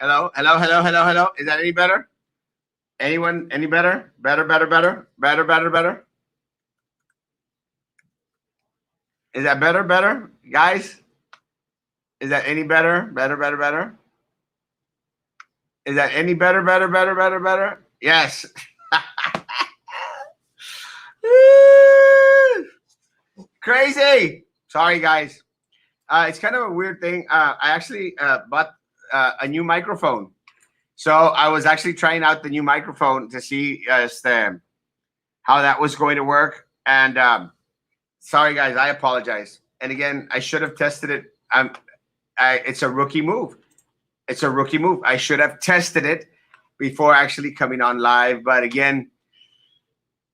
Hello, hello, hello, hello, hello. Is that any better? Anyone? Any better? Better, better, better, better, better, better. Is that better, better, guys? Is that any better? Better, better, better. Is that any better, better, better, better, better? Yes. Crazy. Sorry, guys. It's kind of a weird thing. I actually bought a new microphone. So I was actually trying out the new microphone to see how that was going to work. And sorry, guys, I apologize. And again, I should have tested it. It's a rookie move. It's a rookie move. I should have tested it before actually coming on live. But again,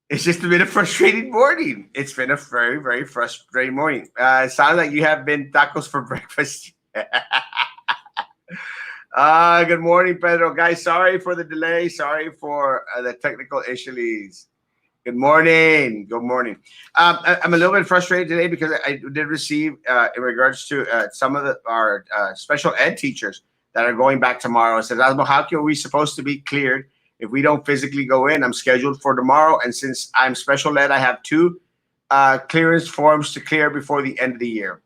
it's just a bit of frustrating morning. It's been a very, very frustrating morning. It sounds like you have been tacos for breakfast. Good morning, Pedro. Guys, sorry for the delay. Sorry for the technical issues. Good morning. Good morning. I'm a little bit frustrated today because I did receive, in regards to some of our special ed teachers that are going back tomorrow. I said, Asmo, how are we supposed to be cleared if we don't physically go in? I'm scheduled for tomorrow. And since I'm special ed, I have 2 clearance forms to clear before the end of the year.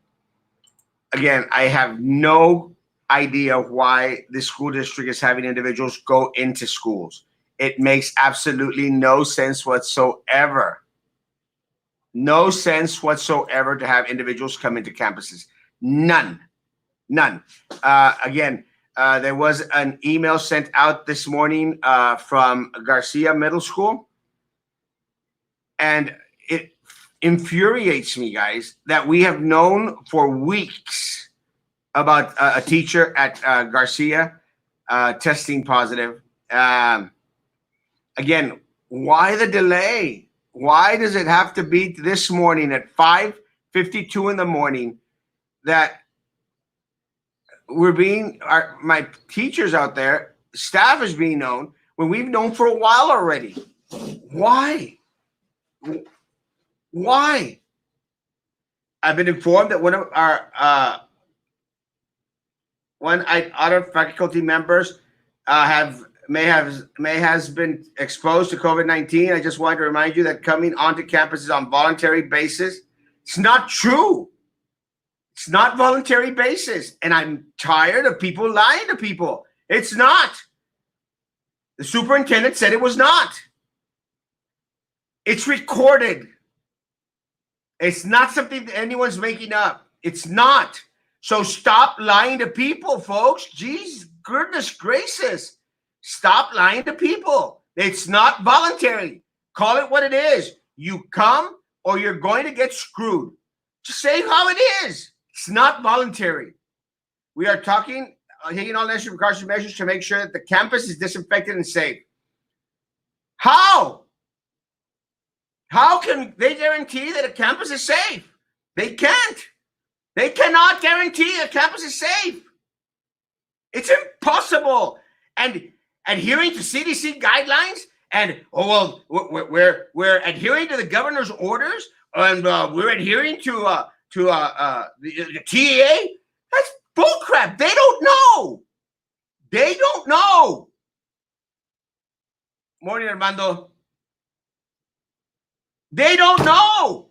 Again, I have no idea why the school district is having individuals go into schools. It makes absolutely no sense whatsoever. No sense whatsoever to have individuals come into campuses. None. None. Again, there was an email sent out this morning from Garcia Middle School. And it infuriates me, guys, that we have known for weeks about a teacher at Garcia testing positive. Again, why the delay? Why does it have to be this morning at 5:52 in the morning that my teachers out there, staff is being known when we've known for a while already? Why? Why? I've been informed that one of our other faculty members may has been exposed to COVID-19. I just wanted to remind you that coming onto campus is on voluntary basis. It's not true. It's not voluntary basis. And I'm tired of people lying to people. It's not. The superintendent said it was not. It's recorded. It's not something that anyone's making up. It's not. So stop lying to people, folks. Jeez, goodness gracious. Stop lying to people. It's not voluntary. Call it what it is. You come or you're going to get screwed. Just say how it is. It's not voluntary. We are taking all necessary precautionary measures to make sure that the campus is disinfected and safe. How? How can they guarantee that a campus is safe? They can't. They cannot guarantee a campus is safe. It's impossible. And adhering to CDC guidelines, and we're adhering to the governor's orders, and we're adhering to the TEA. That's bullcrap. They don't know. They don't know. Morning, Armando. They don't know.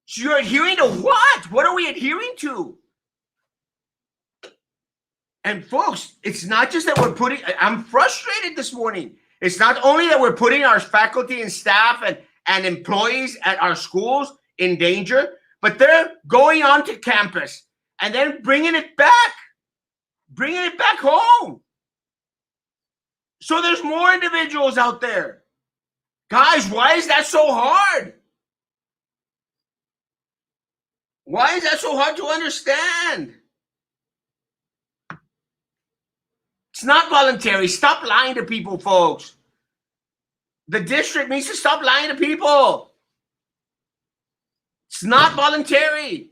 So you're adhering to what? What are we adhering to? And folks, it's not just that I'm frustrated this morning. It's not only that we're putting our faculty and staff and employees at our schools in danger, but they're going onto campus and then bringing it back home. So there's more individuals out there. Guys, why is that so hard? Why is that so hard to understand? It's not voluntary. Stop lying to people, folks. The district needs to stop lying to people. It's not voluntary.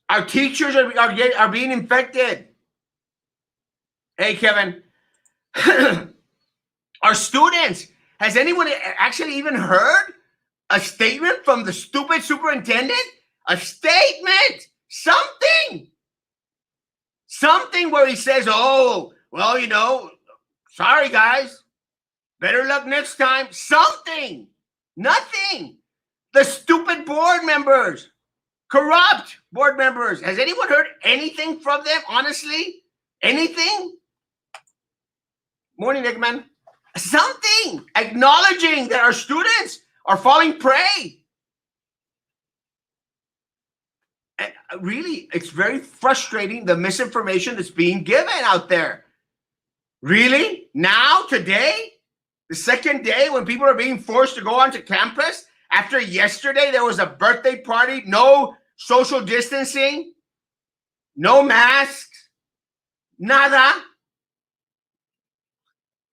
Our teachers are being infected. Hey, Kevin. Our students. Has anyone actually even heard a statement from the stupid superintendent? A statement. Something. Something where he says, oh, well, you know, sorry, guys. Better luck next time. Something. Nothing. The stupid board members. Corrupt board members. Has anyone heard anything from them, honestly? Anything? Morning, Nickman. Something. Acknowledging that our students are falling prey. And really, it's very frustrating, the misinformation that's being given out there. Really? Now, today? The second day when people are being forced to go onto campus? After yesterday, there was a birthday party, no social distancing, no masks, nada.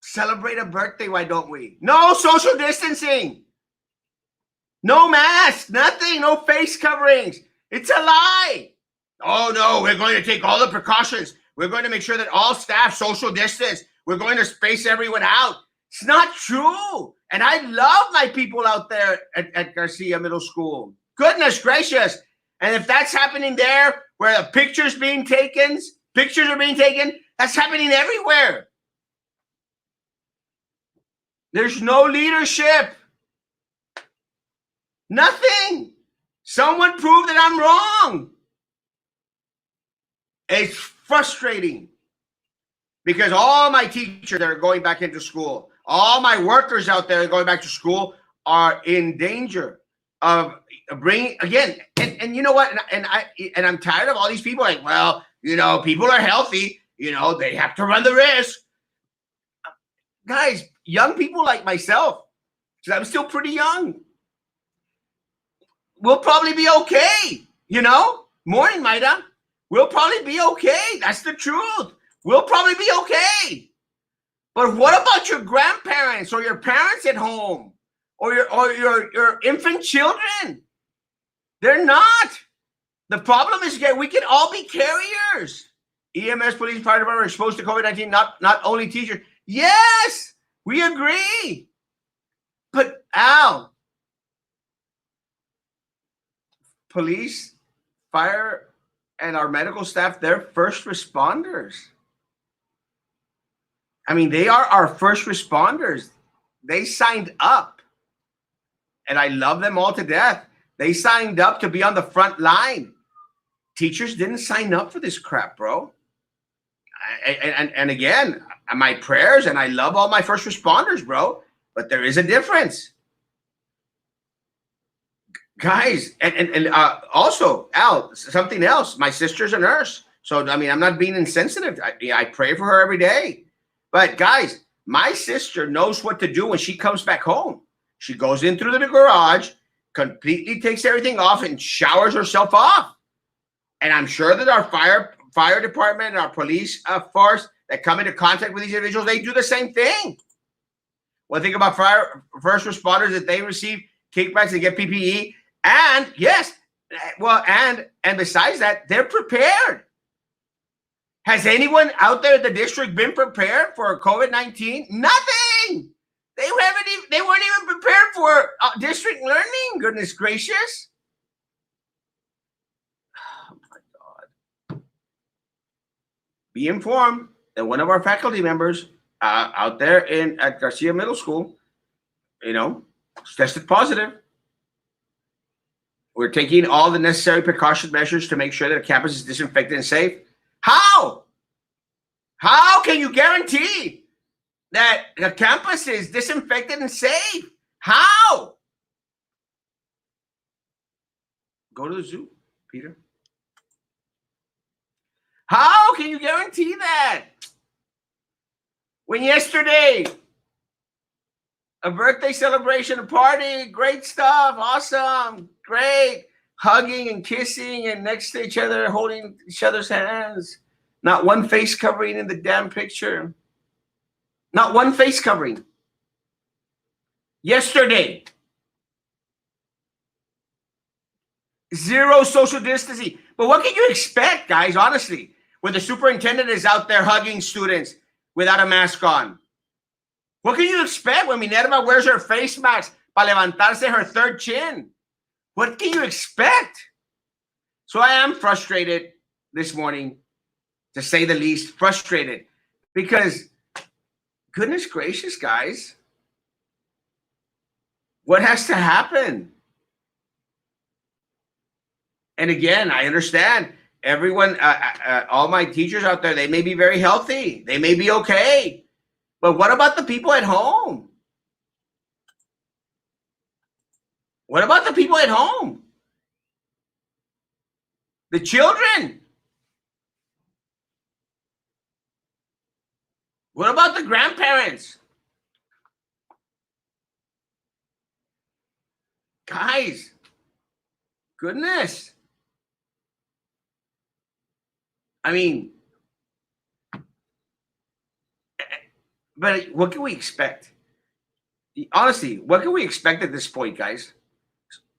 Celebrate a birthday, why don't we? No social distancing, no mask, nothing, no face coverings. It's a lie. Oh, no, we're going to take all the precautions. We're going to make sure that all staff social distance. We're going to space everyone out. It's not true. And I love my people out there at Garcia Middle School. Goodness gracious. And if that's happening there, where the pictures are being taken, that's happening everywhere. There's no leadership. Nothing. Someone prove that I'm wrong. It's frustrating because all my teachers that are going back into school, all my workers out there going back to school are in danger of bringing again. And you know what? And I'm tired of all these people like, well, you know, people are healthy. You know, they have to run the risk. Guys, young people like myself, because I'm still pretty young, we'll probably be okay. You know, morning, Maida. We'll probably be okay. That's the truth. We'll probably be okay. But what about your grandparents or your parents at home or your infant children? They're not. The problem is that we can all be carriers. EMS, police, fire department are exposed to COVID-19, not only teachers. Yes, we agree. But Al, police, fire, and our medical staff, they're first responders. I mean, they are our first responders. They signed up. And I love them all to death. They signed up to be on the front line. Teachers didn't sign up for this crap, bro. And again, my prayers, and I love all my first responders, bro. But there is a difference. Guys, and also, Al, something else. My sister's a nurse. So, I mean, I'm not being insensitive. I pray for her every day. But, guys, my sister knows what to do when she comes back home. She goes in through the garage, completely takes everything off, and showers herself off. And I'm sure that our fire department and our police force that come into contact with these individuals, they do the same thing. Well, think about first responders that they receive kickbacks and get PPE. And yes, well, and besides that, they're prepared. Has anyone out there at the district been prepared for COVID-19? Nothing. They weren't even prepared for district learning. Goodness gracious. Oh my God. Be informed that one of our faculty members out there at Garcia Middle School, you know, tested positive. We're taking all the necessary precaution measures to make sure that the campus is disinfected and safe. How? How can you guarantee that the campus is disinfected and safe? How? Go to the zoo, Peter. How can you guarantee that? When yesterday, a birthday celebration, a party, great stuff, awesome, great, hugging and kissing and next to each other, holding each other's hands. Not one face covering in the damn picture. Not one face covering. Yesterday, zero social distancing. But what can you expect, guys, honestly, when the superintendent is out there hugging students without a mask on? What can you expect when Minerva wears her face mask para levantarse her third chin? What can you expect? So I am frustrated this morning, to say the least, frustrated because goodness gracious, guys, what has to happen? And again, I understand everyone, all my teachers out there, they may be very healthy. They may be okay. But what about the people at home? What about the people at home? The children? What about the grandparents? Guys, goodness. I mean, but what can we expect? Honestly, what can we expect at this point, guys?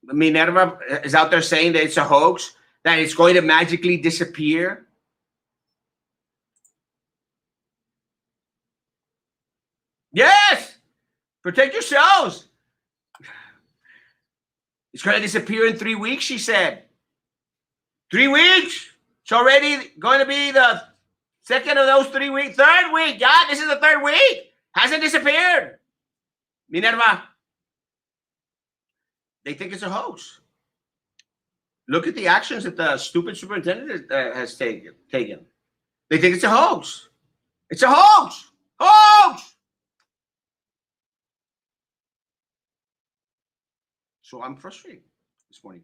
I mean, Minerva is out there saying that it's a hoax, that it's going to magically disappear. Yes! Protect yourselves. It's going to disappear in 3 weeks, she said. 3 weeks? It's already going to be the second of those 3 weeks. Third week. Yeah, this is the third week. Hasn't disappeared. Minerva, they think it's a hoax. Look at the actions that the stupid superintendent has taken. They think it's a hoax. It's a hoax. Hoax! So I'm frustrated this morning.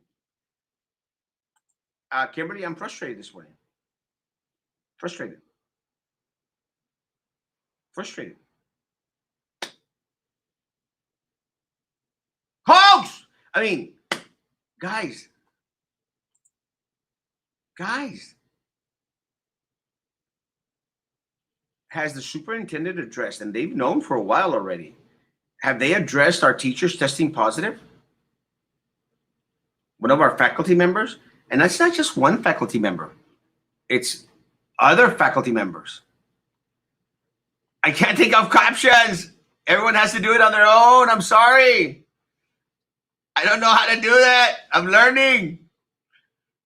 Kimberly, I'm frustrated this morning. Frustrated. Frustrated. Hoax! I mean, guys. Has the superintendent addressed, and they've known for a while already, have they addressed our teachers testing positive? One of our faculty members, and that's not just one faculty member, it's other faculty members. I can't think of captions. Everyone has to do it on their own. I'm sorry. I don't know how to do that. I'm learning.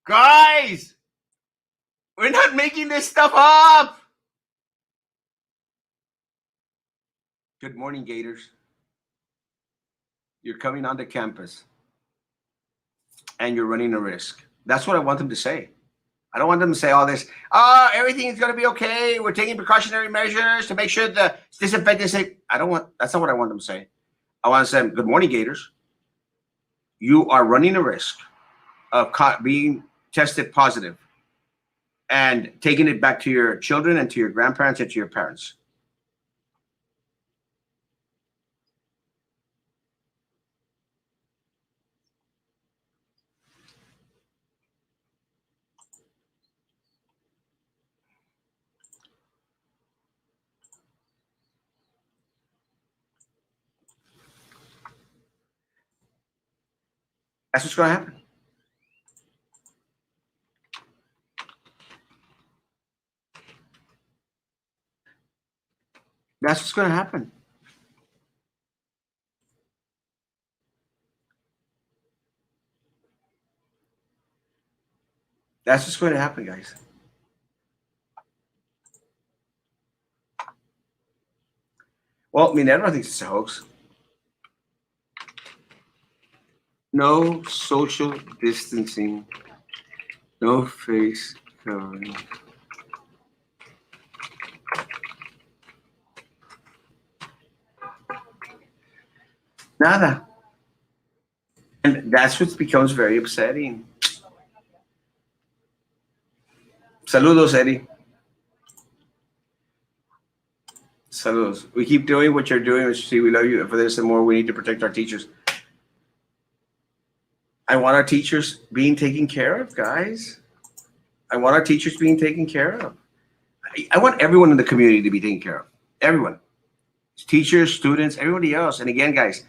Guys, we're not making this stuff up. Good morning, Gators. You're coming onto campus and you're running a risk. That's what I want them to say. I don't want them to say all this. Oh, everything is going to be okay. We're taking precautionary measures to make sure the disinfectant is safe. That's not what I want them to say. I want to say, good morning, Gators. You are running a risk of being tested positive and taking it back to your children and to your grandparents and to your parents. That's what's going to happen. That's what's going to happen. That's what's going to happen, guys. Well, Minerva thinks it's a hoax. No social distancing. No face covering. Nada. And that's what becomes very upsetting. Saludos, Eddie. Saludos. We keep doing what you're doing. See, we love you for this and more. We need to protect our teachers. I want our teachers being taken care of, guys. I want our teachers being taken care of. I want everyone in the community to be taken care of. Everyone. Teachers, students, everybody else. And again, guys,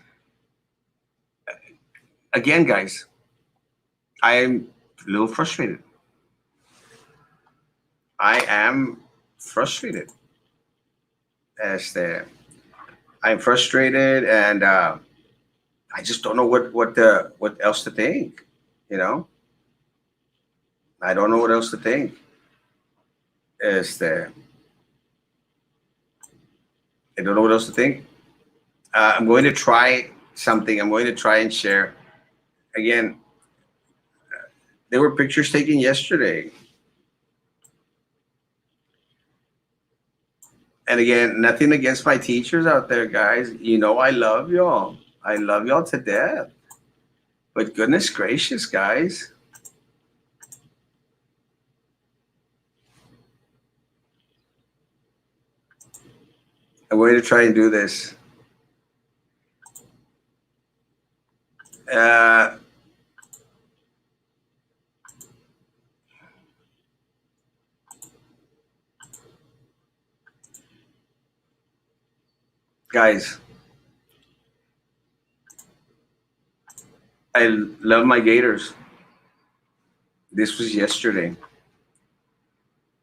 I am a little frustrated. I am frustrated. I'm frustrated, and I just don't know what else to think. You know, I don't know what else to think. I don't know what else to think. I'm going to try something. I'm going to try and share. Again, there were pictures taken yesterday. And again, nothing against my teachers out there, guys. You know, I love y'all. I love y'all to death. But goodness gracious, guys. I'm going to try and do this. Guys, I love my Gators. This was yesterday.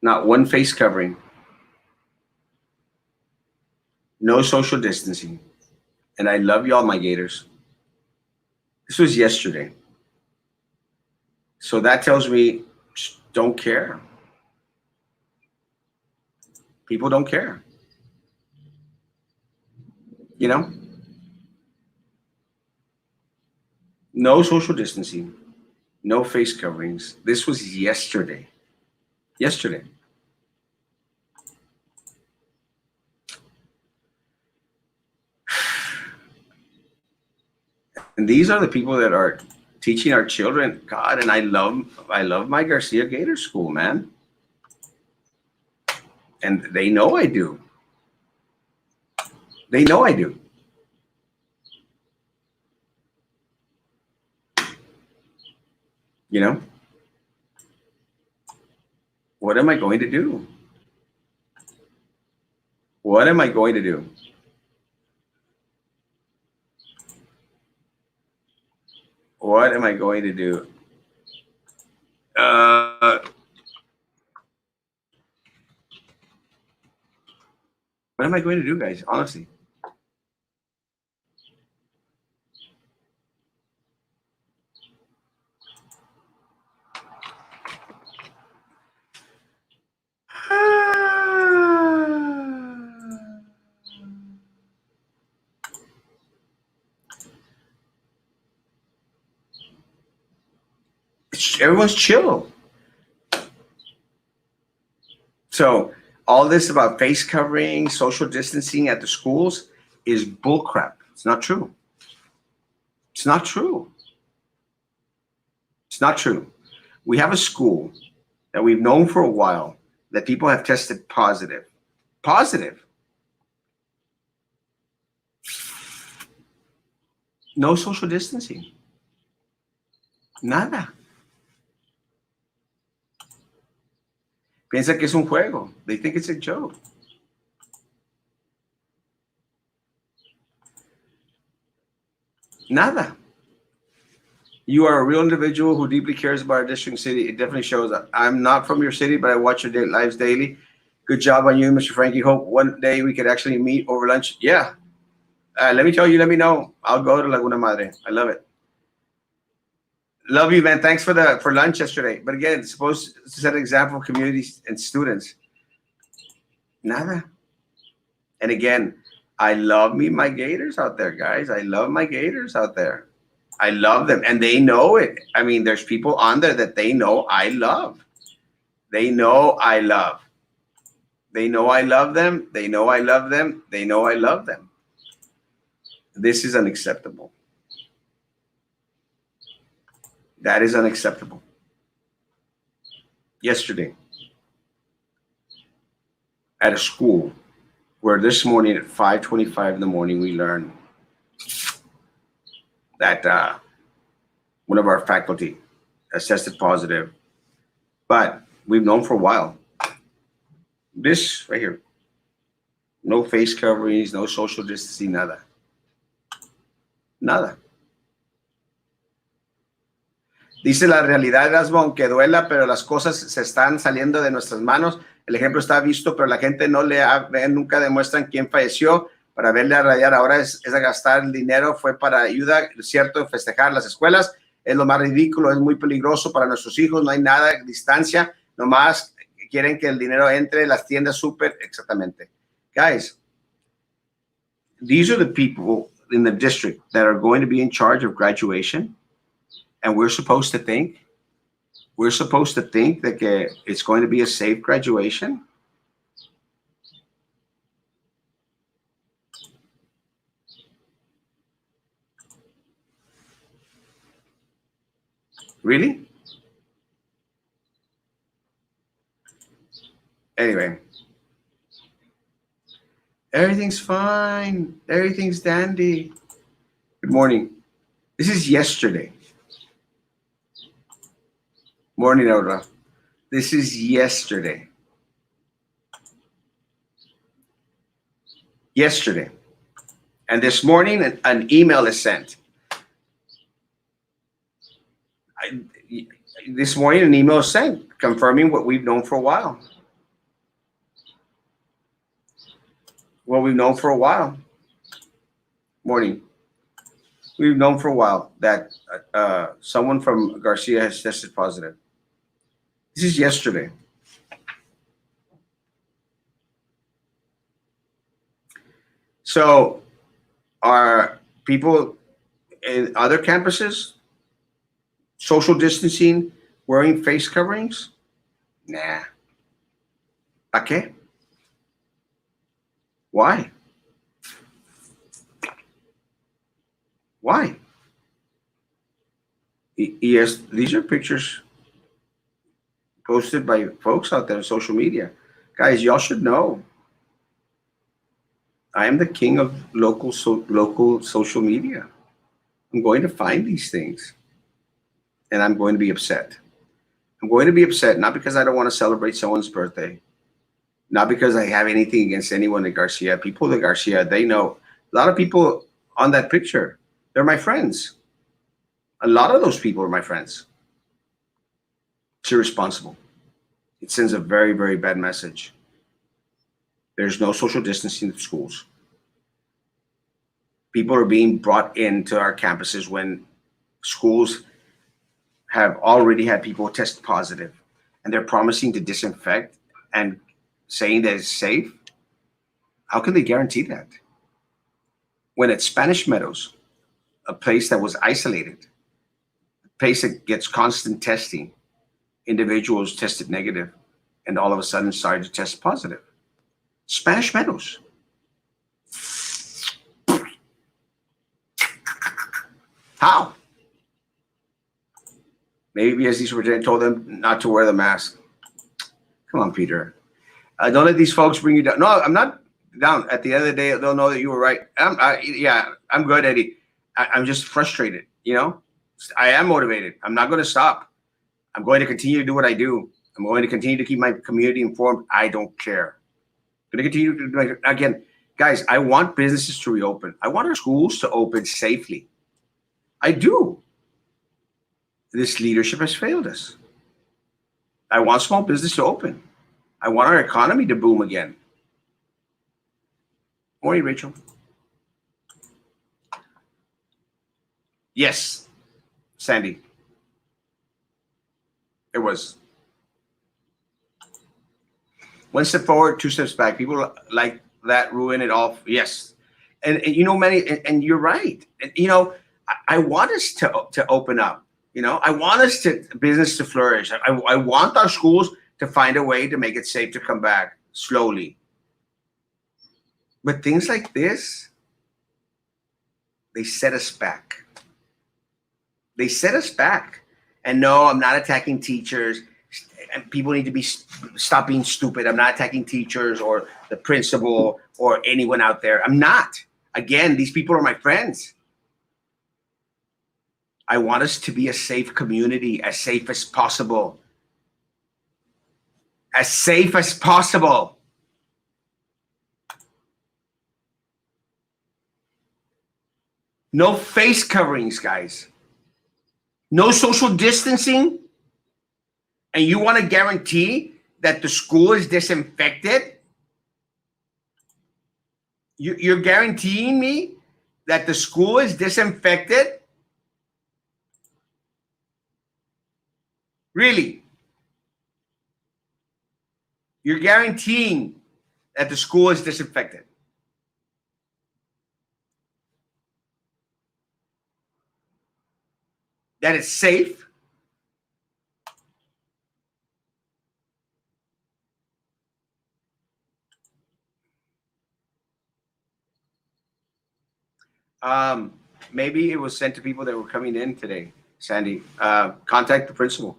Not one face covering. No social distancing. And I love y'all, my Gators. This was yesterday. So that tells me don't care. People don't care. You know? No social distancing. No face coverings. This was yesterday. Yesterday. And these are the people that are teaching our children. God, and I love my Garcia Gator School, man. And they know I do. They know I do. You know? What am I going to do? What am I going to do? What am I going to do? What am I going to do, guys? Honestly. Everyone's chill. So all this about face covering, social distancing at the schools is bullcrap. It's not true. It's not true. It's not true. We have a school that we've known for a while that people have tested positive. Positive. No social distancing. Nada. Piensa que es un juego. They think it's a joke. Nada. You are a real individual who deeply cares about our district and city. It definitely shows up. I'm not from your city, but I watch your lives daily. Good job on you, Mr. Frankie. Hope one day we could actually meet over lunch. Yeah. Let me tell you, let me know. I'll go to Laguna Madre. I love it. Love you, man. Thanks for lunch yesterday. But again, it's supposed to set an example of communities and students. Nada. And again, I love my Gators out there, guys. I love my Gators out there. I love them. And they know it. I mean, there's people on there that they know I love. They know I love. They know I love them. They know I love them. They know I love them. This is unacceptable. That is unacceptable. Yesterday, at a school where this morning at 5:25 in the morning, we learned that one of our faculty has tested positive, but we've known for a while. This right here, no face coverings, no social distancing, nada. Nada. Dice la realidad, Erasmo, aunque duela, pero las cosas se están saliendo de nuestras manos. El ejemplo está visto, pero la gente no nunca demuestran quién falleció para verle a rayar. Ahora es a gastar el dinero, fue para ayuda, cierto, en festejar las escuelas. es lo más ridículo, es muy peligroso para nuestros hijos, no hay nada de distancia, nomás quieren que el dinero entre, las tiendas súper, exactamente. Guys, these are the people in the district that are going to be in charge of graduation, and we're supposed to think that it's going to be a safe graduation. Really? Anyway, everything's fine. Everything's dandy. Good morning. This is yesterday. Morning, Aura. This is yesterday. Yesterday. And this morning, an email is sent. This morning, an email is sent confirming what we've known for a while. What we've known for a while. Morning. We've known for a while that someone from Garcia has tested positive. This is yesterday. So, are people in other campuses social distancing, wearing face coverings? Nah. ¿Para qué? Why? Why? Yes, these are pictures posted by folks out there on social media. Guys, y'all should know. I am the king of local social media. I'm going to find these things, and I'm going to be upset. I'm going to be upset not because I don't want to celebrate someone's birthday, not because I have anything against anyone at Garcia. People at Garcia, they know. A lot of people on that picture, they're my friends. A lot of those people are my friends. It's irresponsible. It sends a very, very bad message. There's no social distancing at schools. People are being brought into our campuses when schools have already had people test positive, and they're promising to disinfect and saying that it's safe. How can they guarantee that? When at Spanish Meadows, a place that was isolated, a place that gets constant testing, individuals tested negative and all of a sudden started to test positive. Spanish Meadows. How? Maybe because these superintendent told them not to wear the mask. Come on, Peter. Don't let these folks bring you down. No, I'm not down. At the end of the day, they'll know that you were right. I'm good, Eddie. I'm just frustrated, you know? I am motivated. I'm not going to stop. I'm going to continue to do what I do. I'm going to continue to keep my community informed. I don't care. I'm going to continue to do my, again, guys, I want businesses to reopen. I want our schools to open safely. I do. This leadership has failed us. I want small business to open. I want our economy to boom again. Morning, Rachel. Yes, Sandy. It was. One step forward, two steps back. People like that ruin it all. Yes. And you know, and you're right. And, you know, I want us to open up. You know, I want us to business to flourish. I want our schools to find a way to make it safe to come back slowly. But things like this, they set us back. They set us back. And no, I'm not attacking teachers. And people need to stop being stupid. I'm not attacking teachers or the principal or anyone out there. I'm not. Again, these people are my friends. I want us to be a safe community, as safe as possible. As safe as possible. No face coverings, guys. No social distancing. And you want to guarantee that the school is disinfected? You're guaranteeing me that the school is disinfected? Really? You're guaranteeing that the school is disinfected. That it's safe. Maybe it was sent to people that were coming in today, Sandy. Contact the principal.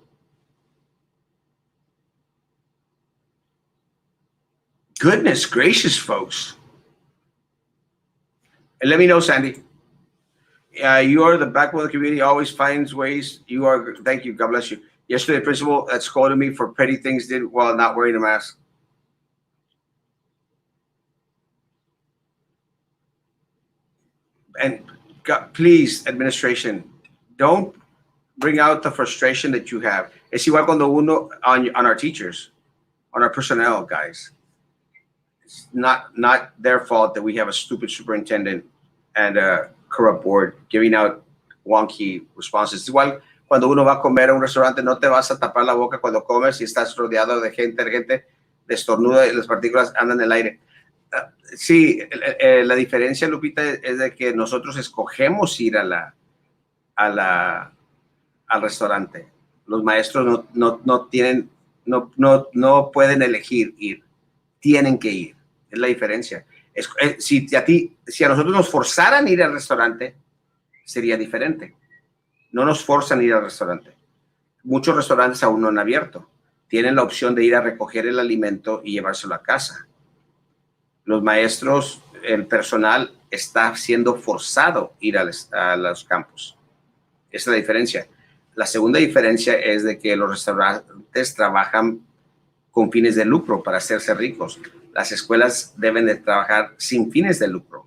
Goodness gracious, folks. And let me know, Sandy. You are the backbone of the community, always finds ways. You are, thank you, God bless you. Yesterday, the principal that scolded me for petty things did while not wearing a mask. And God, please, administration, don't bring out the frustration that you have. Es igual cuando uno on our teachers, on our personnel, guys. It's not their fault that we have a stupid superintendent and a corrupt board giving out wonky responses. Es igual cuando uno va a comer a un restaurante, no te vas a tapar la boca cuando comes y estás rodeado de gente destornuda y las partículas andan en el aire. Sí, la diferencia, Lupita, es de que nosotros escogemos ir al restaurante. Los maestros no pueden elegir ir, tienen que ir. Es la diferencia. Si a nosotros nos forzaran a ir al restaurante, sería diferente. No nos forzan a ir al restaurante. Muchos restaurantes aún no han abierto. Tienen la opción de ir a recoger el alimento y llevárselo a casa. Los maestros, el personal está siendo forzado a ir a los campos. Esa es la diferencia. La segunda diferencia es de que los restaurantes trabajan con fines de lucro para hacerse ricos. Las escuelas deben de trabajar sin fines de lucro.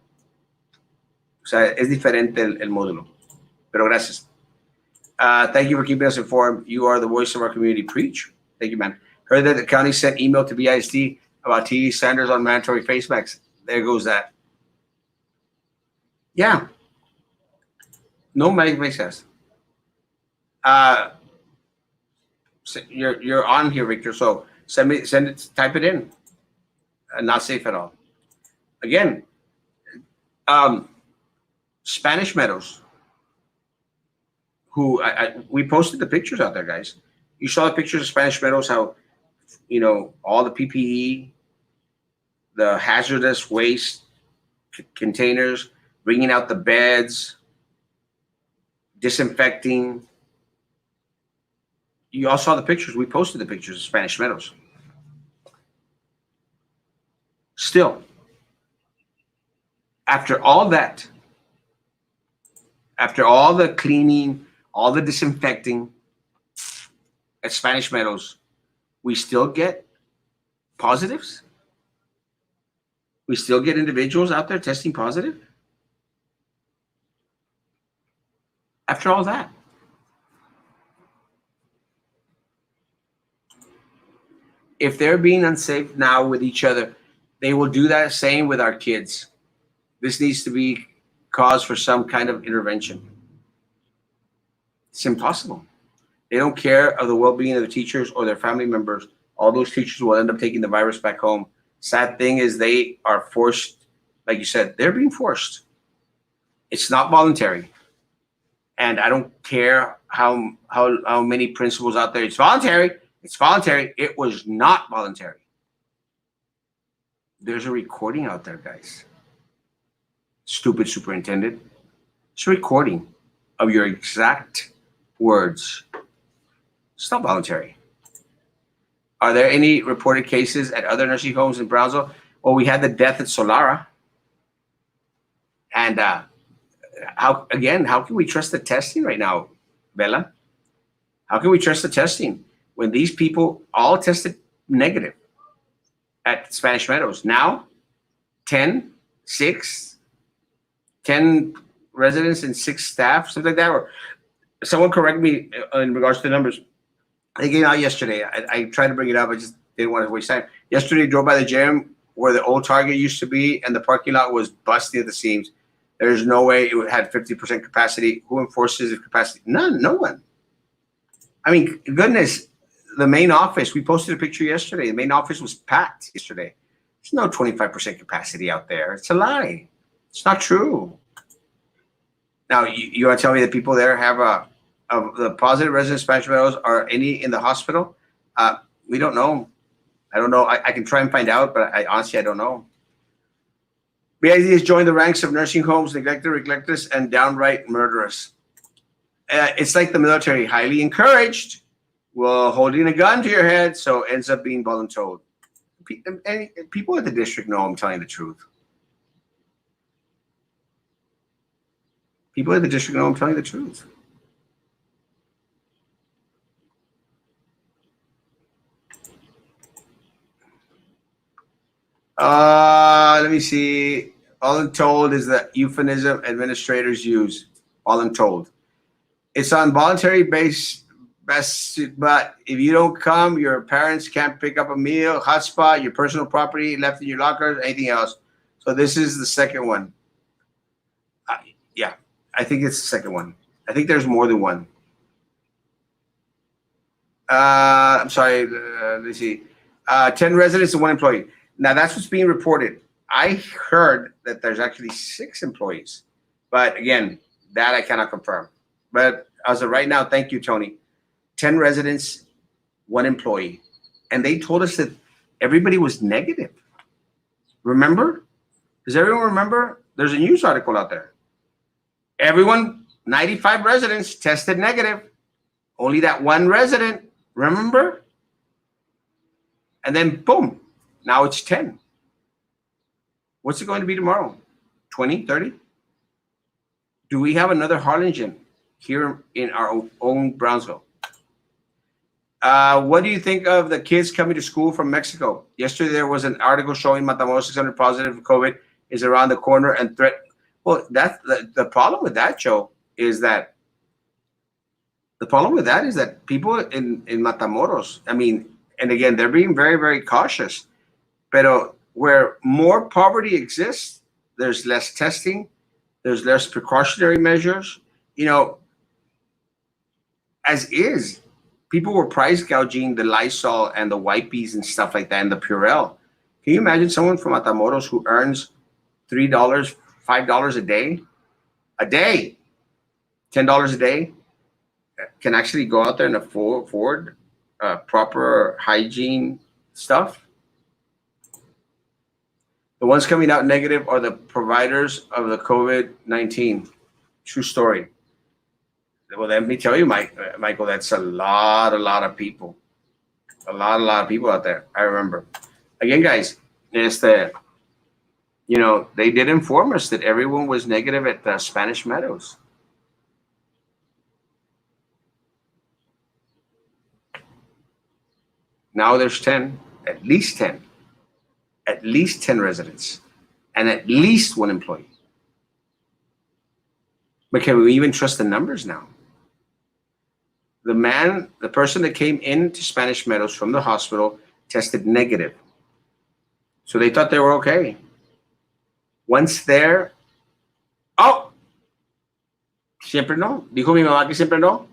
O sea, es diferente el módulo. Pero gracias. Thank you for keeping us informed. You are the voice of our community. Preach. Thank you, man. Heard that the county sent email to BISD about TD Sanders on mandatory face masks. There goes that. Yeah. No makes sense. You're on here, Victor. So send it, type it in. Not safe at all. Again, Spanish Meadows, who we posted the pictures out there, guys. You saw the pictures of Spanish Meadows, how, all the PPE, the hazardous waste containers, bringing out the beds, disinfecting. You all saw the pictures. We posted the pictures of Spanish Meadows. Still, after all that, after all the cleaning, all the disinfecting at Spanish Meadows, we still get positives? We still get individuals out there testing positive? After all that. If they're being unsafe now with each other, they will do that same with our kids. This needs to be cause for some kind of intervention. It's impossible. They don't care of the well-being of the teachers or their family members. All those teachers will end up taking the virus back home. Sad thing is they are forced, like you said, they're being forced. It's not voluntary. And I don't care how many principals out there, it's voluntary. It's voluntary. It was not voluntary. There's a recording out there, guys. Stupid superintendent. It's a recording of your exact words. It's not voluntary. Are there any reported cases at other nursing homes in Brownsville? Well, we had the death at Solara. And how can we trust the testing right now, Bella? How can we trust the testing when these people all tested negative at Spanish Meadows? Now, 10 residents and 6 staff, something like that. Or someone correct me in regards to the numbers. They came out yesterday. I tried to bring it up. I just didn't want to waste time. Yesterday, drove by the gym where the old Target used to be, and the parking lot was busting at the seams. There's no way it had 50% capacity. Who enforces the capacity? None. No one. I mean, goodness, the main office, we posted a picture yesterday. The main office was packed yesterday. There's no 25% capacity out there. It's a lie. It's not true. Now, you want to tell me that people there have the positive resident Spanish Meadows are any in the hospital? We don't know. I don't know. I can try and find out, but honestly, I don't know. BID has joined the ranks of nursing homes, neglected, reckless, and downright murderous. It's like the military, highly encouraged, well, holding a gun to your head, so ends up being voluntold. And people at the district know I'm telling the truth. People at the district know I'm telling the truth. Let me see. Voluntold is the euphemism administrators use. Voluntold. It's on voluntary base, but if you don't come, your parents can't pick up a meal, hotspot, your personal property left in your locker, anything else. So this is the second one. Yeah, I think it's the second one. I think there's more than one. I'm sorry. Let's see. 10 residents and 1 employee. Now that's what's being reported. I heard that there's actually 6 employees, but again, that I cannot confirm. But as of right now, thank you, Tony. 10 residents, 1 employee. And they told us that everybody was negative. Remember? Does everyone remember? There's a news article out there. Everyone, 95 residents tested negative. Only that 1 resident, remember? And then boom, now it's 10. What's it going to be tomorrow? 20, 30? Do we have another Harlingen here in our own Brownsville? What do you think of the kids coming to school from Mexico? Yesterday, there was an article showing Matamoros 600 positive COVID is around the corner and threat. Well, that's the problem with that, Joe, is that people in Matamoros, I mean, and again, they're being very, very cautious. But where more poverty exists, there's less testing, there's less precautionary measures. You know, as is, people were price gouging the Lysol and the Wipes and stuff like that, and the Purell. Can you imagine someone from Matamoros who earns $3, $5 a day, $10 a day, can actually go out there and afford proper hygiene stuff? The ones coming out negative are the providers of the COVID-19. True story. Well, let me tell you, Michael, that's a lot of people. A lot of people out there. I remember. Again, guys, it's they did inform us that everyone was negative at the Spanish Meadows. Now there's 10, at least 10 residents, and at least 1 employee. But can we even trust the numbers now? The person that came into Spanish Meadows from the hospital tested negative. So they thought they were okay. Once there, oh, siempre no. Dijo mi mamá que siempre no.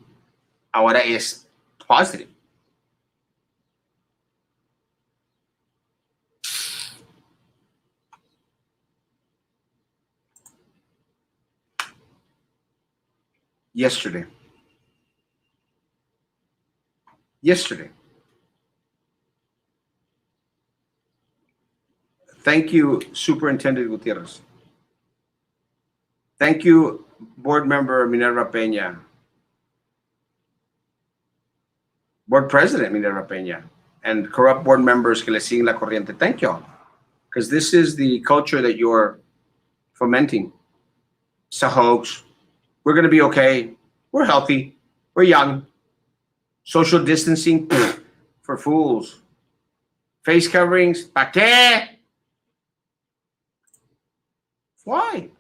Ahora es positive. Yesterday. Thank you, Superintendent Gutierrez. Thank you, Board Member Minerva Peña. Board President Minerva Peña. And corrupt board members que le siguen la corriente. Thank you all. Because this is the culture that you're fomenting. It's a hoax. We're going to be okay. We're healthy. We're young. Social distancing for fools. Face coverings. ¿Pa qué? Why?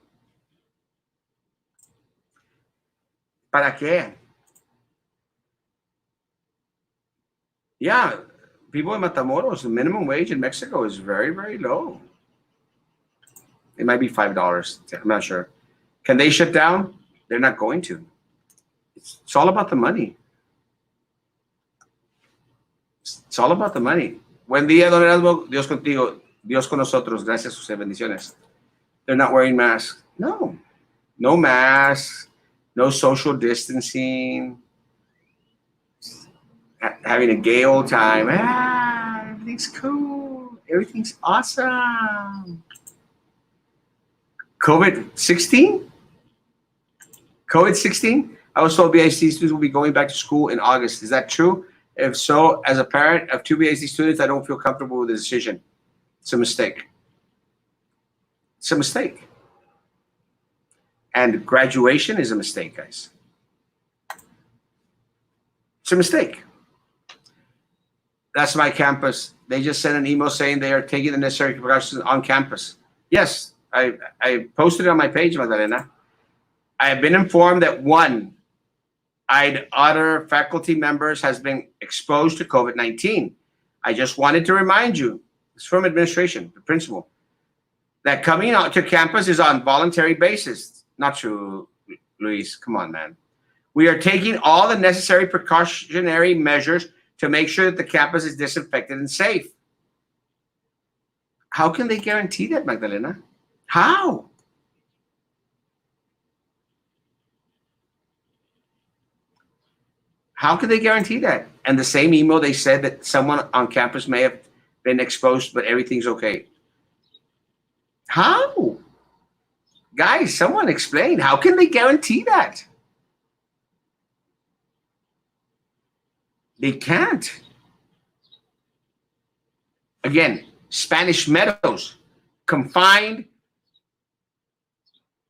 ¿Para qué? Yeah, people in Matamoros, the minimum wage in Mexico is very, very low. It might be $5. I'm not sure. Can they shut down? They're not going to. It's all about the money. It's all about the money. Buen día, Don Erasmo. Dios contigo. Dios con nosotros. Gracias, sus bendiciones. They're not wearing masks. No. No masks. No social distancing. Having a gay old time. Everything's cool. Everything's awesome. COVID-16? COVID-16? I was told BIC students will be going back to school in August. Is that true? If so, as a parent of 2 BIC students, I don't feel comfortable with the decision. It's a mistake. It's a mistake. And graduation is a mistake, guys. It's a mistake. That's my campus. They just sent an email saying they are taking the necessary precautions on campus. Yes, I posted it on my page, Magdalena. I have been informed that one other faculty members has been exposed to COVID-19. I just wanted to remind you, it's from administration, the principal, that coming out to campus is on voluntary basis. Not true, Luis. Come on, man. We are taking all the necessary precautionary measures to make sure that the campus is disinfected and safe. How can they guarantee that, Magdalena? How? How can they guarantee that? And the same email, they said that someone on campus may have been exposed, but everything's okay. How? Guys, someone explain. How can they guarantee that? They can't. Again, Spanish Meadows, confined,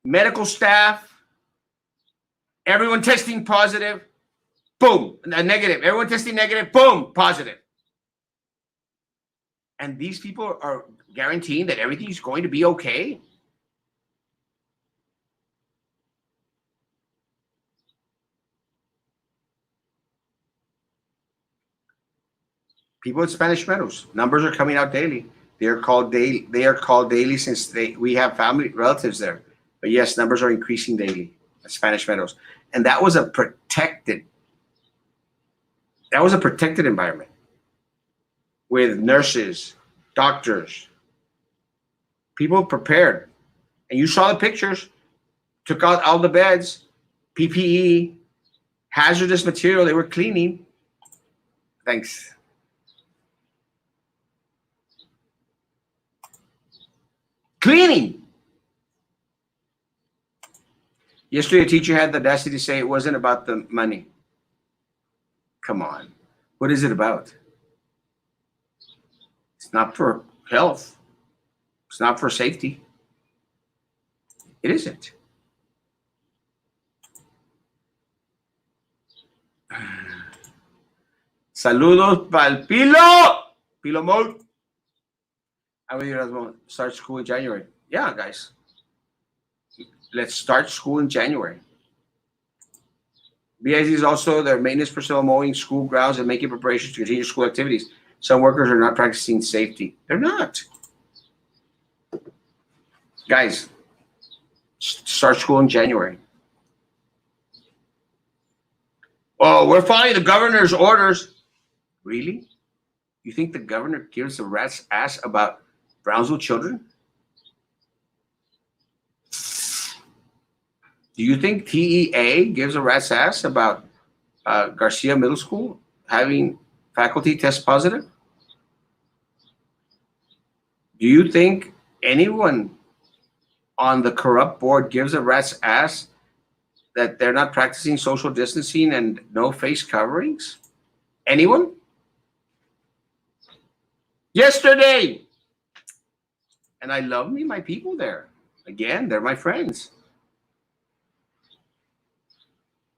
medical staff, everyone testing positive, boom, negative. Everyone testing negative, boom, positive. And these people are guaranteeing that everything is going to be okay? People at Spanish Meadows, numbers are coming out daily. They are called daily since we have family relatives there. But yes, numbers are increasing daily at Spanish Meadows. And that was a protected environment with nurses, doctors, people prepared. And you saw the pictures, took out all the beds, PPE, hazardous material they were cleaning. Thanks. Cleaning. Yesterday, a teacher had the audacity to say it wasn't about the money. Come on. What is it about? It's not for health. It's not for safety. It isn't. Saludos pa'l Pilo. Pilo Mode. I will start school in January. Yeah, guys. Let's start school in January. BIC is also their maintenance personnel mowing school grounds and making preparations to continue school activities. Some workers are not practicing safety. They're not. Guys, start school in January. Oh, we're following the governor's orders. Really? You think the governor gives a rat's ass about Brownsville children? Do you think TEA gives a rat's ass about Garcia Middle School having faculty test positive? Do you think anyone on the corrupt board gives a rat's ass that they're not practicing social distancing and no face coverings? Anyone? Yesterday. And I love my people there. Again, they're my friends.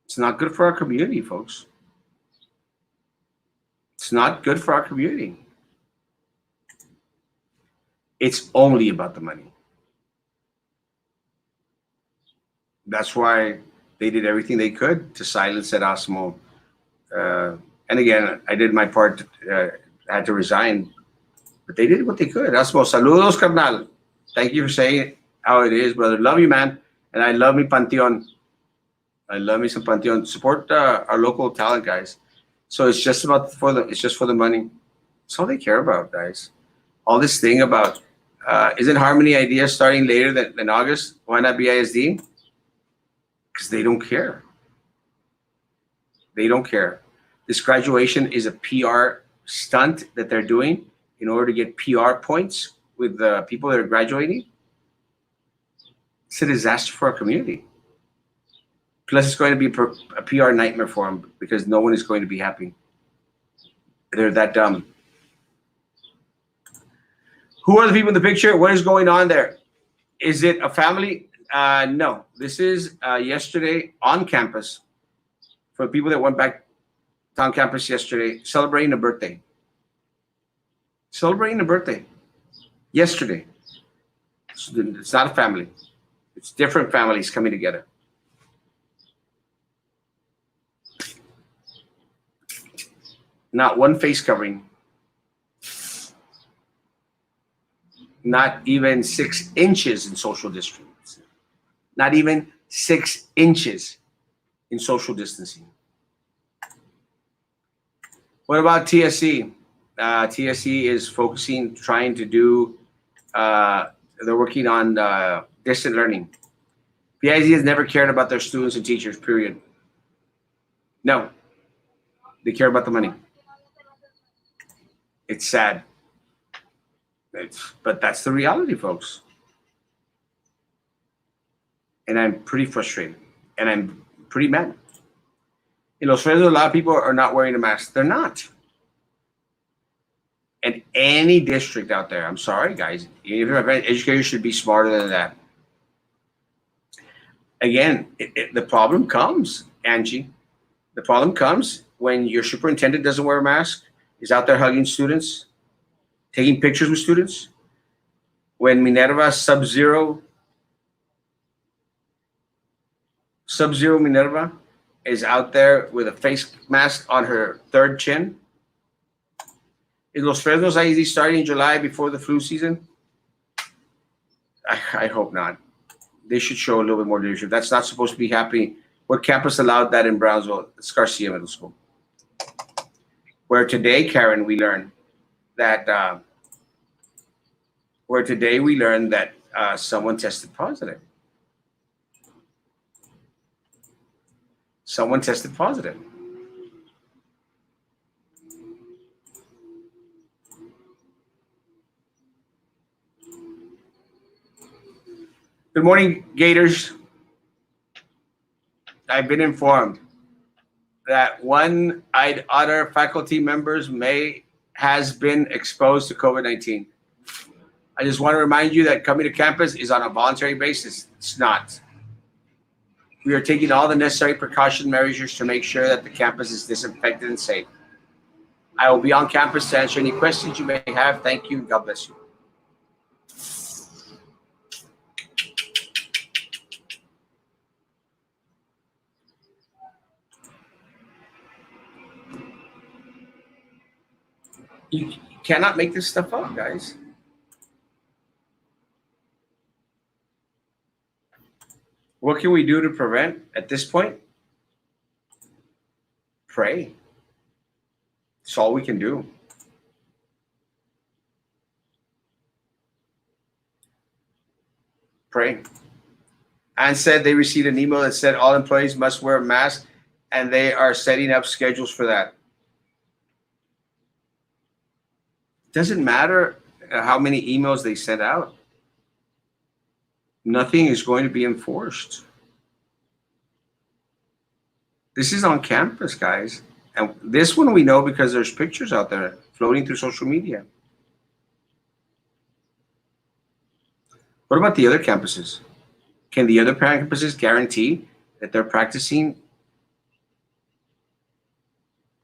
It's not good for our community, folks. It's not good for our community. It's only about the money. That's why they did everything they could to silence Erasmo. And again, I did my part, had to resign. But they did what they could. Erasmo, saludos, carnal. Thank you for saying how it is, brother. Love you, man. And I love me Panteon. I love me some Panteon. Support our local talent, guys. So it's just for the money. That's all they care about, guys. All this thing about isn't Harmony Ideas starting later than August? Why not be ISD? Because they don't care. They don't care. This graduation is a PR stunt that they're doing in order to get PR points with the people that are graduating. It's a disaster for our community. Plus, it's going to be a PR nightmare for them because no one is going to be happy. They're that dumb. Who are the people in the picture? What is going on there? Is it a family? No. This is yesterday on campus for people that went back on campus yesterday celebrating a birthday. Celebrating a birthday yesterday. It's not a family. It's different families coming together. Not one face covering. Not even 6 inches in social distance. Not even 6 inches in social distancing. What about TSC? TSC is focusing, trying to do, they're working on distant learning. PIZ has never cared about their students and teachers, period. No. They care about the money. It's sad. But that's the reality, folks. And I'm pretty frustrated. And I'm pretty mad. In Los Fresnos, a lot of people are not wearing a mask. They're not. And any district out there, I'm sorry, guys, educators should be smarter than that. Again, the problem comes, Angie. The problem comes when your superintendent doesn't wear a mask, is out there hugging students, taking pictures with students. When Minerva Sub-Zero Minerva is out there with a face mask on her third chin. Is Los Fresnos IED starting in July before the flu season? I hope not. They should show a little bit more leadership. That's not supposed to be happening. What campus allowed that in Brownsville? It's Garcia Middle School. Where today, Karen, we learned that someone tested positive. Someone tested positive. Good morning, Gators. I've been informed that one-eyed otter faculty members has been exposed to COVID-19. I just want to remind you that coming to campus is on a voluntary basis. It's not. We are taking all the necessary precaution measures to make sure that the campus is disinfected and safe. I will be on campus to answer any questions you may have. Thank you. God bless you. You cannot make this stuff up, guys. What can we do to prevent at this point? Pray. That's all we can do. Pray. And said they received an email that said all employees must wear a mask, and they are setting up schedules for that. Doesn't matter how many emails they send out. Nothing is going to be enforced. This is on campus, guys. And this one we know because there's pictures out there floating through social media. What about the other campuses? Can the other campuses guarantee that they're practicing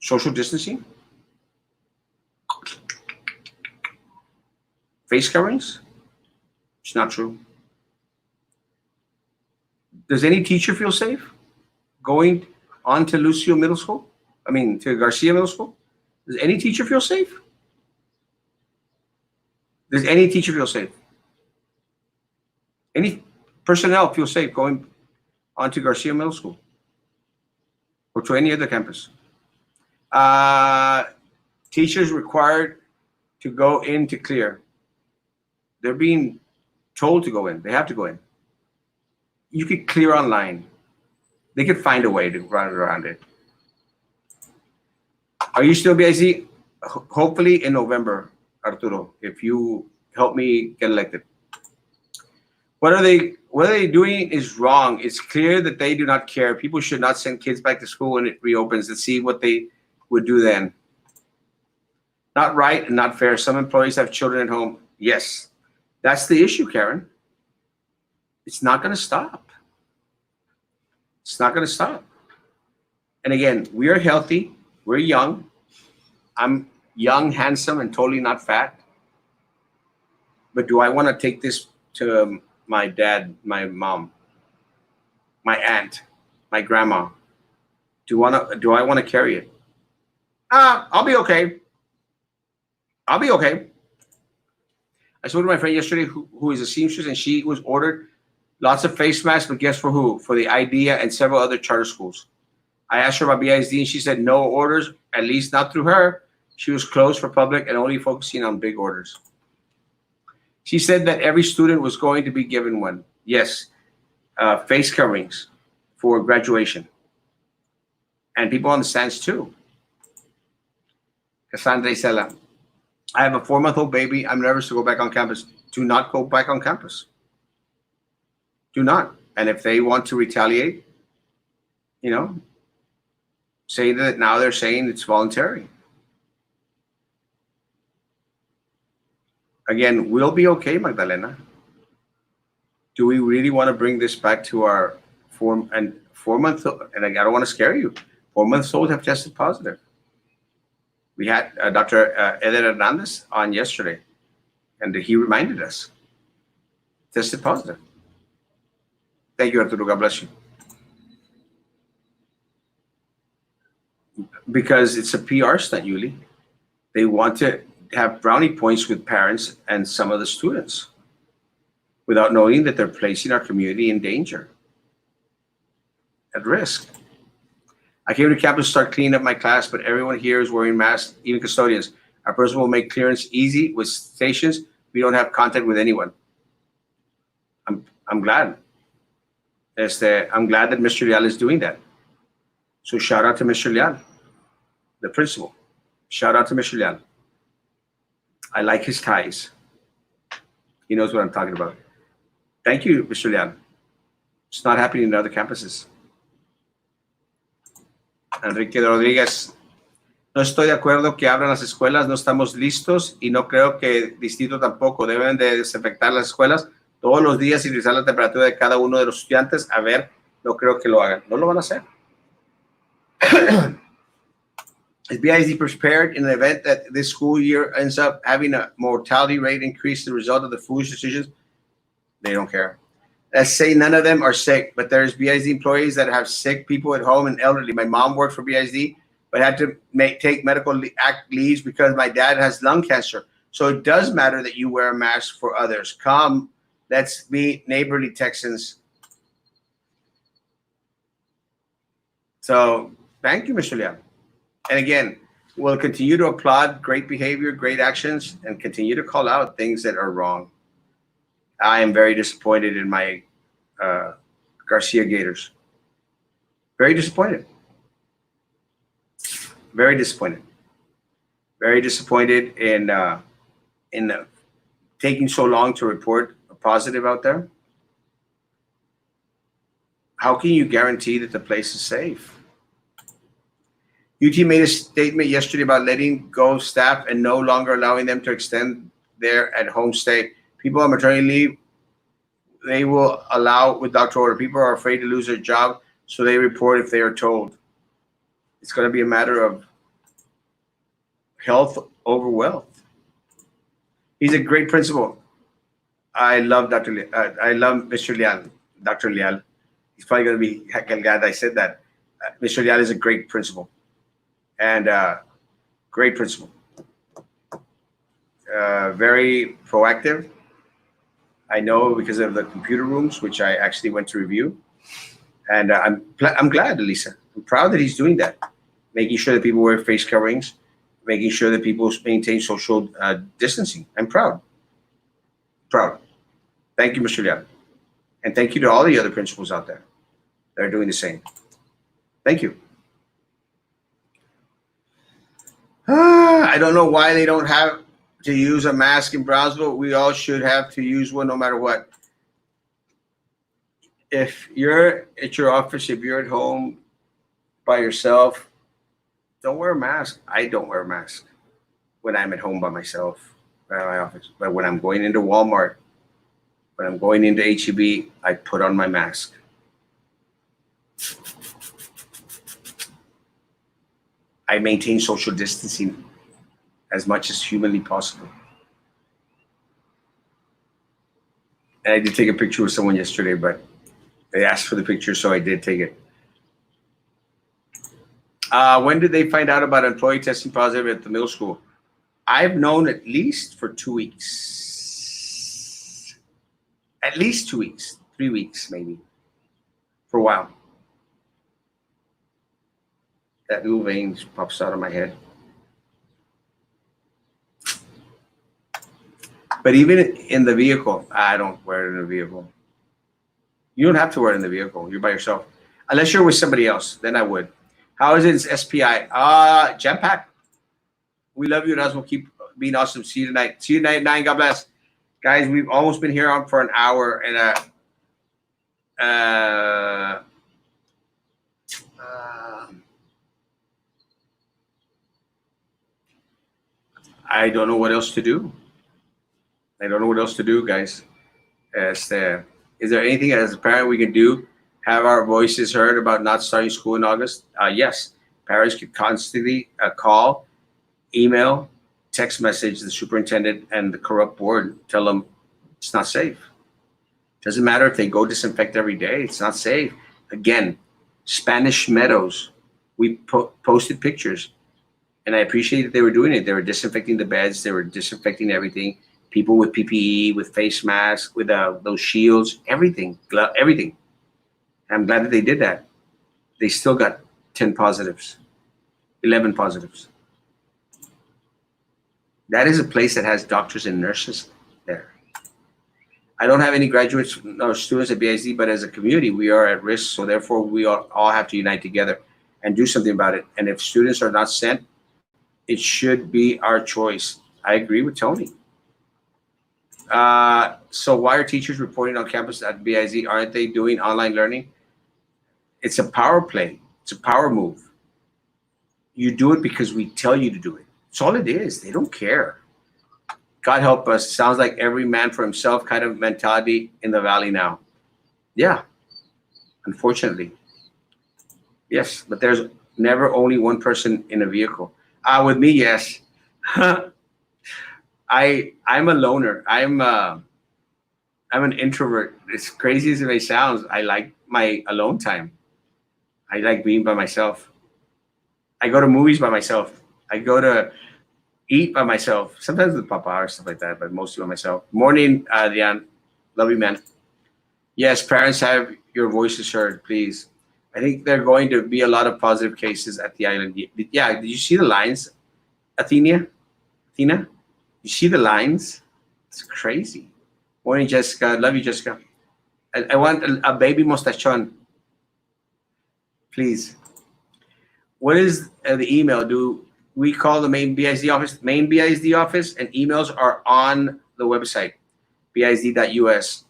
social distancing? Face coverings? It's not true. Does any teacher feel safe going on to Lucio Middle School? To Garcia Middle School? Does any teacher feel safe? Does any teacher feel safe? Any personnel feel safe going on to Garcia Middle School or to any other campus? Teachers required to go in to clear. They're being told to go in. They have to go in. You could clear online. They could find a way to run around it. Are you still busy? Hopefully in November, Arturo, if you help me get elected. What are they doing is wrong. It's clear that they do not care. People should not send kids back to school when it reopens. Let's see what they would do then. Not right and not fair. Some employees have children at home. Yes, that's the issue, Karen. It's not going to stop. It's not going to stop. And again, we are healthy. We're young. I'm young, handsome, and totally not fat. But do I want to take this to my dad, my mom, my aunt, my grandma? Do I want to carry it? I'll be okay. I'll be okay. I spoke to my friend yesterday who is a seamstress, and she was ordered lots of face masks, but guess for who? For the IDEA and several other charter schools. I asked her about BISD, and she said no orders, at least not through her. She was closed for public and only focusing on big orders. She said that every student was going to be given one. Yes, face coverings for graduation. And people on the stands too. Cassandra Isela, I have a 4-month-old baby. I'm nervous to go back on campus. Do not go back on campus. Do not. And if they want to retaliate, say that now they're saying it's voluntary. Again, we'll be okay, Magdalena. Do we really want to bring this back to our 4-month, and I don't want to scare you, 4-month-olds have tested positive. We had Dr. Eder Hernandez on yesterday, and he reminded us, tested positive. Thank you, Arturo. God bless you. Because it's a PR stunt, Yuli. They want to have brownie points with parents and some of the students without knowing that they're placing our community in danger, at risk. I came to campus to start cleaning up my class, but everyone here is wearing masks, even custodians. Our principal will make clearance easy with stations. We don't have contact with anyone. I'm glad. I'm glad that Mr. Leal is doing that. So shout out to Mr. Leal, the principal. Shout out to Mr. Leal. I like his ties. He knows what I'm talking about. Thank you, Mr. Leal. It's not happening in other campuses. Enrique Rodríguez, no estoy de acuerdo que abran las escuelas, no estamos listos y no creo que distrito tampoco. Deben de desinfectar las escuelas todos los días y revisar la temperatura de cada uno de los estudiantes. A ver, no creo que lo hagan. No lo van a hacer. Is BISD prepared in the event that this school year ends up having a mortality rate increase as a result of the foolish decisions? They don't care. Let's say none of them are sick, but there's BISD employees that have sick people at home and elderly. My mom worked for BISD, but had to take medical leaves because my dad has lung cancer. So it does matter that you wear a mask for others. Come, let's be neighborly Texans. So thank you, Mr. Leon. And again, we'll continue to applaud great behavior, great actions, and continue to call out things that are wrong. I am very disappointed in my Garcia Gators. Very disappointed. Very disappointed. Very disappointed in taking so long to report a positive out there. How can you guarantee that the place is safe? UT made a statement yesterday about letting go staff and no longer allowing them to extend their at-home stay. People on maternity leave, they will allow with doctor order. People are afraid to lose their job, so they report if they are told. It's going to be a matter of health over wealth. He's a great principal. I love I love Mr. Leal, Dr. Leal. He's probably going to be glad I said that. Mr. Leal is a great principal. And great principal. Very proactive. I know because of the computer rooms, which I actually went to review. And I'm glad, Elisa. I'm proud that he's doing that, making sure that people wear face coverings. making sure that people maintain social distancing. I'm proud. Proud. Thank you, Mr. Lian. And thank you to all the other principals out there that are doing the same. Thank you. I don't know why they don't have to use a mask in Brownsville. We all should have to use one no matter what. If you're at your office, if you're at home by yourself, don't wear a mask. I don't wear a mask when I'm at home by myself at my office. But when I'm going into Walmart, when I'm going into HEB, I put on my mask. I maintain social distancing as much as humanly possible. And I did take a picture with someone yesterday, but they asked for the picture, so I did take it. When did they find out about employee testing positive at the middle school? I've known at least for 2 weeks. At least 2 weeks, 3 weeks maybe, for a while. That little vein pops out of my head. But even in the vehicle, I don't wear it in the vehicle. You don't have to wear it in the vehicle. You're by yourself. Unless you're with somebody else, then I would. How is it in SPI? Jam pack. We love you, Erasmo. Keep being awesome. See you tonight. See you tonight at 9. God bless. Guys, we've almost been here on for an hour and I don't know what else to do. I don't know what else to do, guys. Is there anything as a parent we can do? Have our voices heard about not starting school in August? Yes. Parents could constantly call, email, text message the superintendent and the corrupt board. Tell them it's not safe. Doesn't matter if they go disinfect every day. It's not safe. Again, Spanish Meadows. We posted pictures, and I appreciate that they were doing it. They were disinfecting the beds. They were disinfecting everything. People with PPE, with face masks, with those shields, everything, everything. I'm glad that they did that. They still got 10 positives, 11 positives. That is a place that has doctors and nurses there. I don't have any graduates or students at BISD, but as a community, we are at risk. So therefore, we all have to unite together and do something about it. And if students are not sent, it should be our choice. I agree with Tony. So why are teachers reporting on campus at BIZ? Aren't they doing online learning? It's a power play. It's a power move. You do it because we tell you to do it. That's all it is. They don't care. God help us. Sounds like every man for himself kind of mentality in the valley now. Yeah, unfortunately. Yes, but there's never only one person in a vehicle. With me, yes. I'm a loner. I'm an introvert. As crazy as it may sound, I like my alone time. I like being by myself. I go to movies by myself. I go to eat by myself. Sometimes with Papa or stuff like that, but mostly by myself. Morning, Diane. Love you, man. Yes, parents, have your voices heard, please. I think there are going to be a lot of positive cases at the island. Yeah, did you see the lines, Athena? You see the lines? It's crazy. Morning, Jessica. Love you, Jessica. I want a baby mostachon. Please. What is the email? Do we call the main BISD office? Main BISD office, and emails are on the website, bisd.us.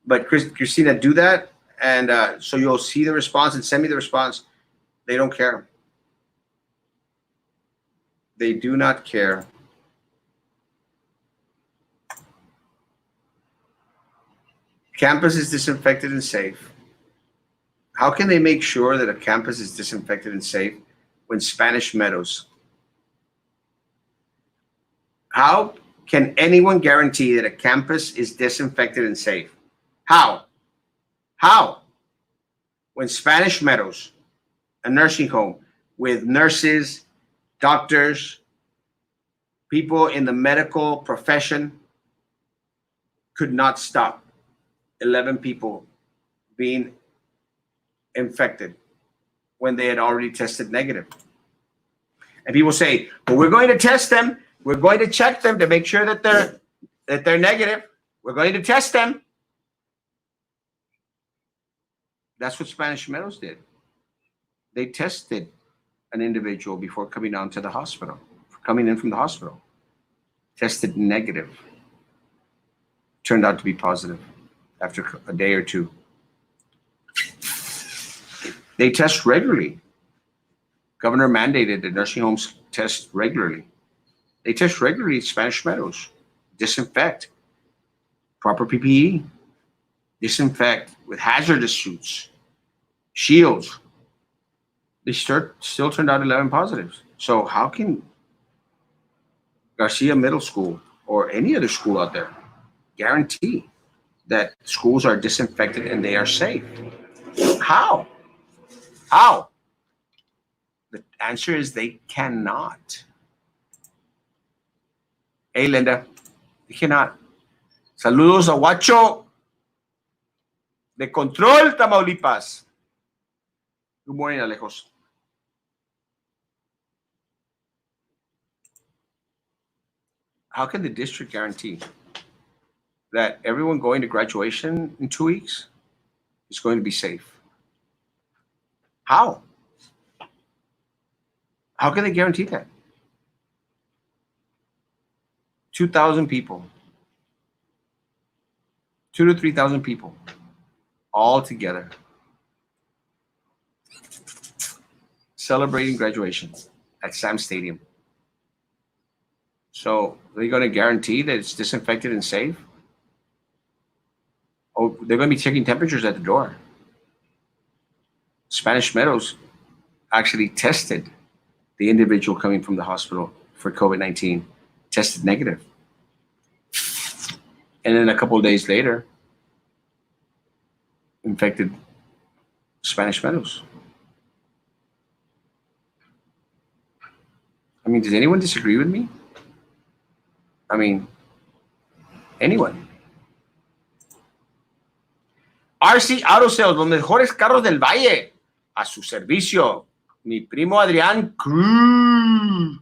But Christina, do that, and so you'll see the response and send me the response. They don't care. They do not care. Campus is disinfected and safe. How can they make sure that a campus is disinfected and safe when Spanish Meadows? How can anyone guarantee that a campus is disinfected and safe? How? When Spanish Meadows, a nursing home with nurses, doctors, people in the medical profession, could not stop 11 people being infected when they had already tested negative. And people say, "Well, we're going to test them. We're going to check them to make sure that they're negative. We're going to test them." That's what Spanish Meadows did. They tested an individual before coming down to the hospital, coming in from the hospital. Tested negative. Turned out to be positive after a day or two. They test regularly. Governor mandated the nursing homes test regularly. They test regularly at Spanish Meadows. Disinfect. Proper PPE. Disinfect with hazardous suits. Shields. They still turned out 11 positives. So how can Garcia Middle School or any other school out there guarantee that schools are disinfected and they are safe? How? How? The answer is they cannot. Hey, Linda, they cannot. Saludos a Huacho de Control, Tamaulipas. Good morning, Alejos. How can the district guarantee that everyone going to graduation in 2 weeks is going to be safe? How? How can they guarantee that? 2,000 people, 2,000 to 3,000 people, all together, celebrating graduation at Sam Stadium. So they're going to guarantee that it's disinfected and safe? Oh, they're going to be checking temperatures at the door. Spanish Meadows actually tested the individual coming from the hospital for COVID-19, tested negative. And then a couple of days later, infected Spanish Meadows. I mean, does anyone disagree with me? I mean, anyone? RC Auto Sales, los mejores carros del Valle, a su servicio. Mi primo Adrián Cruz.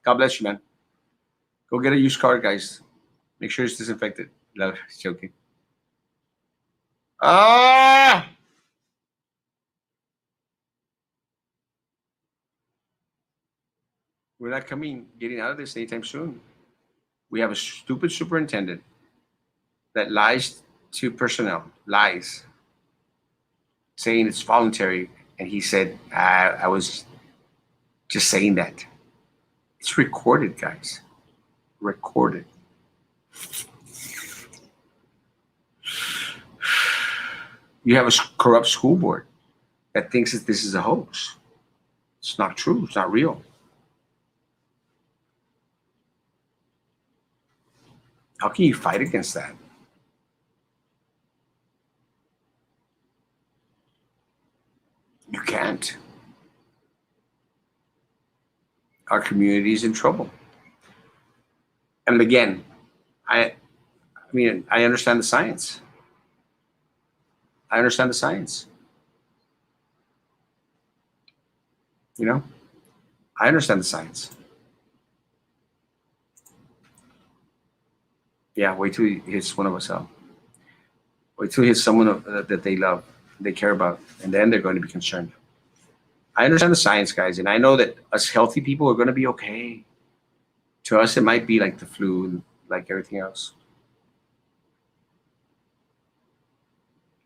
God bless you, man. Go get a used car, guys. Make sure it's disinfected. No, just joking. Ah! We're not getting out of this anytime soon. We have a stupid superintendent that lies to personnel, lies, saying it's voluntary. And he said, I was just saying that. It's recorded, guys. Recorded. You have a corrupt school board that thinks that this is a hoax. It's not true. It's not real. How can you fight against that? You can't. Our community is in trouble. And again, I understand the science. I understand the science. You know, I understand the science. Yeah, wait till he hits one of us out. Wait till he hits someone that they love, they care about, and then they're going to be concerned. I understand the science, guys, and I know that us healthy people are going to be okay. To us, it might be like the flu, like everything else.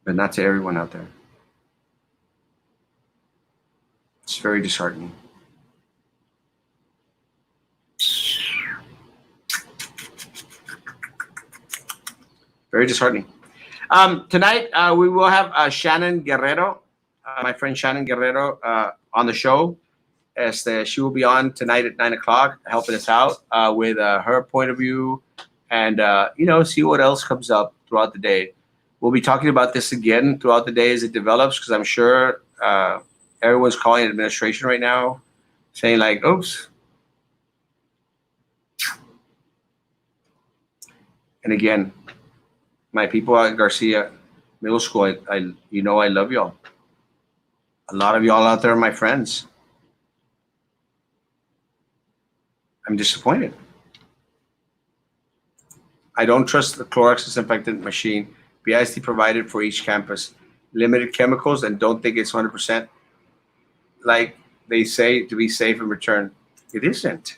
But not to everyone out there. It's very disheartening. Very disheartening. Tonight, we will have Shannon Guerrero, my friend Shannon Guerrero, on the show. She will be on tonight at 9 o'clock, helping us out with her point of view and, see what else comes up throughout the day. We'll be talking about this again throughout the day as it develops, because I'm sure everyone's calling administration right now saying like, oops. And again, my people at Garcia Middle School, I love y'all. A lot of y'all out there are my friends. I'm disappointed. I don't trust the Clorox disinfectant machine. BISD provided for each campus. Limited chemicals and don't think it's 100% like they say to be safe in return. It isn't.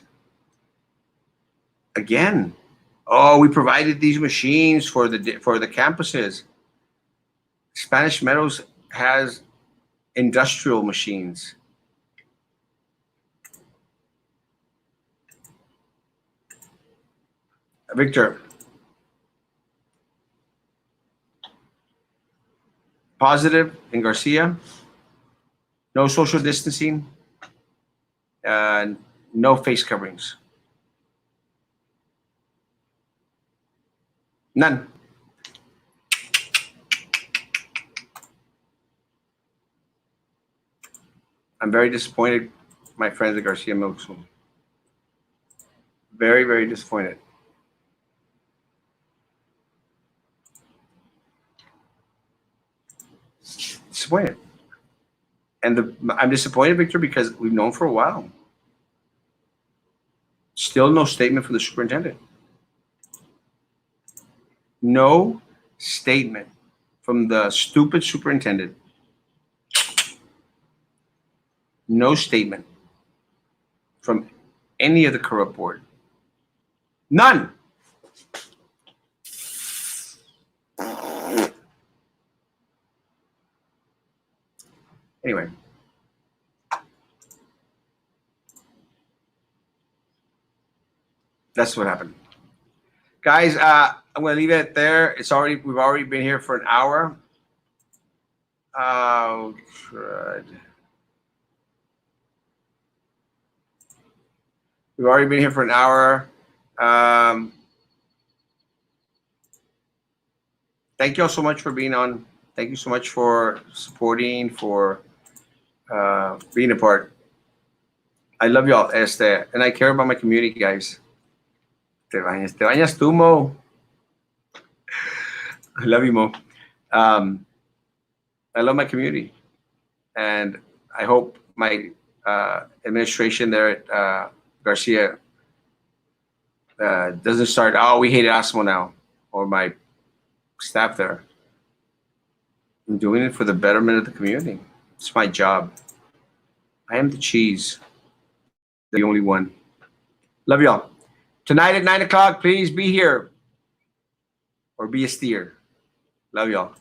Again, oh, we provided these machines for the campuses. Spanish Meadows has industrial machines. Victor, positive in Garcia, no social distancing, no face coverings. None. I'm very disappointed, my friends at Garcia Middle School. Very, very disappointed. Disappointed. And I'm disappointed, Victor, because we've known for a while. Still no statement from the superintendent. No statement from the stupid superintendent. No statement from any of the corrupt board. None. Anyway. That's what happened. Guys, I'm going to leave it there. We've already been here for an hour. Oh, crud. We've already been here for an hour. Thank you all so much for being on. Thank you so much for supporting, for being a part. I love y'all, and I care about my community, guys. Te bañas tú, Mo. I love you, Mo. I love my community, and I hope my administration there at Garcia doesn't start, oh, we hate Asmo now, or my staff there. I'm doing it for the betterment of the community. It's my job. I am the cheese, the only one. Love y'all. Tonight at 9 o'clock, please be here or be a steer. Love y'all.